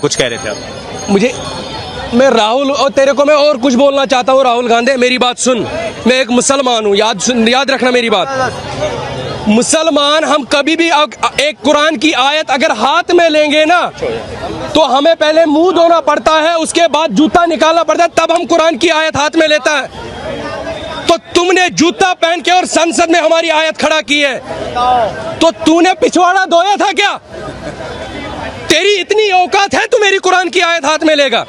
कुछ कह रहे थे आप। मैं राहुल और तेरे को मैं और कुछ बोलना चाहता हूँ। राहुल गांधी, मेरी बात सुन। मैं एक मुसलमान हूँ, याद रखना मेरी बात। मुसलमान हम कभी भी एक कुरान की आयत अगर हाथ में लेंगे ना तो हमें पहले मुंह धोना पड़ता है, उसके बाद जूता निकालना पड़ता है, तब हम कुरान की आयत हाथ में लेता है। तो तुमने जूता पहन के और संसद में हमारी आयत खड़ा की है, तो तूने पिछवाड़ा धोया था क्या? तेरी इतनी औकात है तू मेरी कुरान की आयत हाथ में लेगा?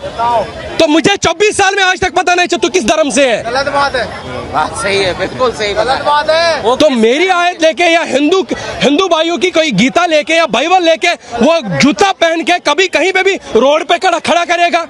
तो मुझे 24 साल में आज तक पता नहीं चल तू किस धर्म से है। गलत बात है। बात सही है, बिल्कुल सही, गलत बात है। तो मेरी आयत लेके या हिंदू भाइयों की कोई गीता लेके या बाइबल लेके वो जूता पहन के कभी कहीं पे भी रोड पे खड़ा करेगा?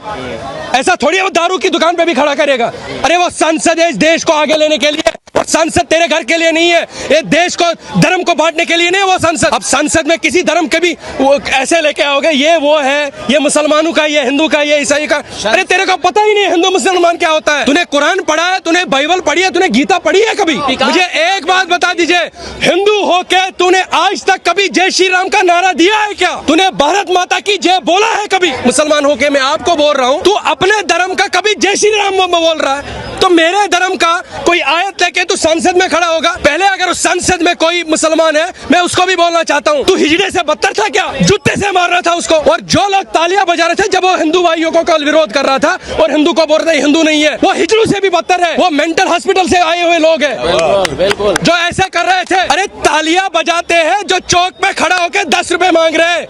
ऐसा थोड़ी वो दारू की दुकान पे भी खड़ा करेगा। अरे वो संसद है इस देश को आगे लेने के लिए, और संसद तेरे घर के लिए नहीं है, ये देश को धर्म को बांटने के लिए नहीं है वो संसद। अब संसद में किसी धर्म के भी वो ऐसे लेके आओगे, ये वो है, ये मुसलमानों का, ये हिंदू का, ये ईसाई का। अरे तेरे को पता ही नहीं हिंदू मुसलमान क्या होता है? तूने कुरान पढ़ा है, तूने बाइबल पढ़ी है, तूने गीता पढ़ी है कभी? मुझे एक बात बता दीजिए, हिंदू होके तूने आज तक कभी जय श्री राम का नारा दिया है क्या? तूने भारत माता की जय बोला है कभी? मुसलमान होके मैं आपको बोल रहा हूँ, तू अपने धर्म का कभी जय श्री राम बोल रहा है? तो मेरे धर्म का कोई आयत लेके तू संसद में खड़ा होगा? पहले अगर उस संसद में कोई मुसलमान है, मैं उसको भी बोलना चाहता हूँ, तू हिजड़े से बदतर था क्या? जूते से मार रहा था उसको। और जो लोग तालियां बजा रहे थे जब वो हिंदू भाइयों को कल विरोध कर रहा था और हिंदू को बोल रहे हिंदू नहीं है, वो हिजड़ों से भी बदतर है, वो मेंटल हॉस्पिटल से आए हुए लोग हैं बिल्कुल जो ऐसे कर रहे थे। अरे तालियां बजाते हैं जो चौक पे खड़ा होकर 10 रुपए मांग रहे हैं,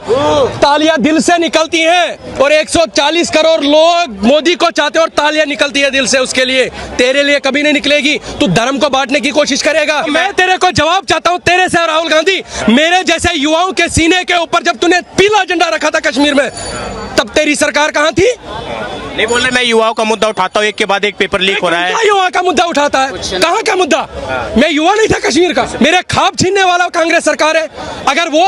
तालियां दिल से निकलती हैं। और 140 करोड़ लोग मोदी को चाहते हैं और तालियां निकलती है दिल से उसके लिए। तेरे लिए कभी नहीं निकलेगी। तू धर्म को बांटने की कोशिश करेगा। मैं तेरे को जवाब चाहता हूँ, तेरे से राहुल गांधी, मेरे जैसे युवाओं के सीने के ऊपर जब तूने पीला झंडा रखा था कश्मीर में, तब तेरी सरकार कहाँ थी? नहीं बोल रहे, मैं युवाओं का मुद्दा उठाता हूँ, एक के बाद एक पेपर लीक हो रहा है। क्या युवा का मुद्दा उठाता है? कहाँ का मुद्दा? मैं युवा नहीं था कश्मीर का। मेरे ख्वाब छीनने वाला कांग्रेस सरकार है। अगर वो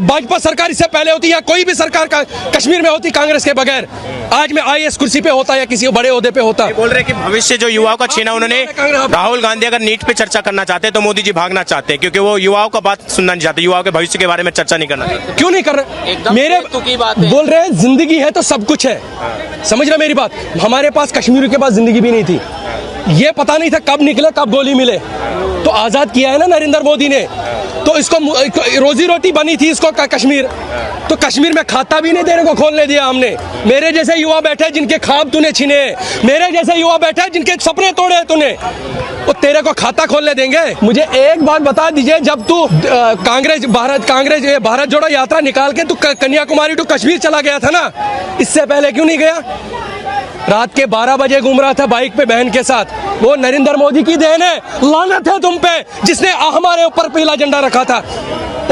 भाजपा सरकार इससे पहले होती या कोई भी सरकार का कश्मीर में होती कांग्रेस के बगैर, आज मैं IAS कुर्सी पे होता या किसी बड़े ओहदे पे होता। बोल रहे कि भविष्य जो युवाओं का छीना उन्होंने। राहुल गांधी अगर नीट पे चर्चा करना चाहते हैं तो मोदी जी भागना चाहते हैं, क्योंकि वो युवाओं का बात सुनना नहीं चाहते, युवाओं के भविष्य के बारे में चर्चा नहीं करना चाहते। क्यों नहीं कर रहे? एकदम मेरे की बात है। बोल रहे जिंदगी है तो सब कुछ है। समझ रहे मेरी बात? हमारे पास कश्मीर के पास जिंदगी भी नहीं थी। ये पता नहीं था कब निकले कब गोली मिले। तो आजाद किया है ना नरेंद्र मोदी ने। तो इसको रोजी रोटी बनी थी इसको कश्मीर। तो कश्मीर में खाता भी नहीं देने को खोलने दिया हमने। मेरे जैसे युवा बैठे जिनके ख्वाब तूने छीने, मेरे जैसे युवा बैठे जिनके सपने तोड़े तूने, वो तेरे को खाता खोलने देंगे? मुझे एक बात बता दीजिए, जब तू भारत जोड़ो यात्रा निकाल के तू कन्याकुमारी टू कश्मीर चला गया था ना, इससे पहले क्यों नहीं गया? रात के 12 बजे घूम रहा था बाइक पे बहन के साथ। वो नरेंद्र मोदी की देन है। लानत है तुम पे जिसने हमारे ऊपर पीला झंडा रखा था।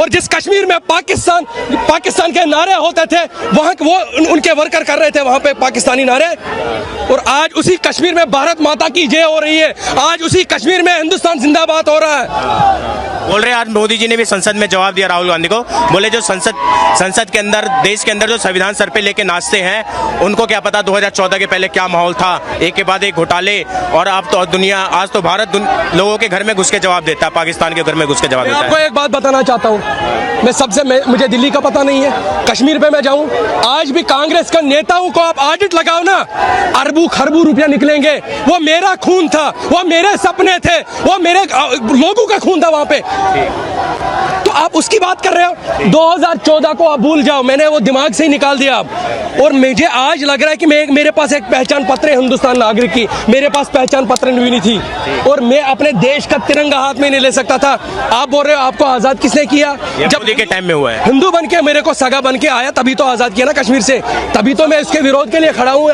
और जिस कश्मीर में पाकिस्तान के नारे होते थे, वहां वो उनके वर्कर कर रहे थे वहां पे पाकिस्तानी नारे। और आज उसी कश्मीर में भारत माता की जय हो रही है। आज उसी कश्मीर में हिंदुस्तान जिंदाबाद हो रहा है। बोल रहे आज मोदी जी ने भी संसद में जवाब दिया राहुल गांधी को। बोले जो संसद के अंदर, देश के अंदर जो संविधान सर पे लेके नाचते हैं, उनको क्या पता 2014 के पहले क्या माहौल था, एक के बाद एक घोटाले। और अब तो दुनिया, आज तो भारत लोगों के घर में घुस के जवाब देता है, पाकिस्तान के घर में घुस के जवाब देता है। आपको एक बात बताना चाहता हूँ, मुझे दिल्ली का पता नहीं है, कश्मीर पे मैं जाऊं, आज भी कांग्रेस के नेताओं को आप ऑडिट लगाओ ना, अरबों खरबों रुपया निकलेंगे। वो मेरा खून था, वो मेरे सपने थे, वो मेरे लोगों का खून था वहां पे। तो आप उसकी बात कर रहे हो? 2014 को आप भूल जाओ, मैंने वो दिमाग से ही निकाल दिया अब। और मुझे आज लग रहा है कि मेरे पास एक पहचान पत्र है हिंदुस्तान नागरिक की, मेरे पास पहचान पत्र नहीं थी और मैं अपने देश का तिरंगा हाथ में नहीं ले सकता था। आप बोल रहे हो आपको आजाद किसने किया? जब मोदी के टाइम में हुआ है। हिंदू बन के मेरे को सगा बन के आया, तभी तो आजाद किया ना कश्मीर से, तभी तो मैं उसके विरोध के लिए खड़ा हूँ।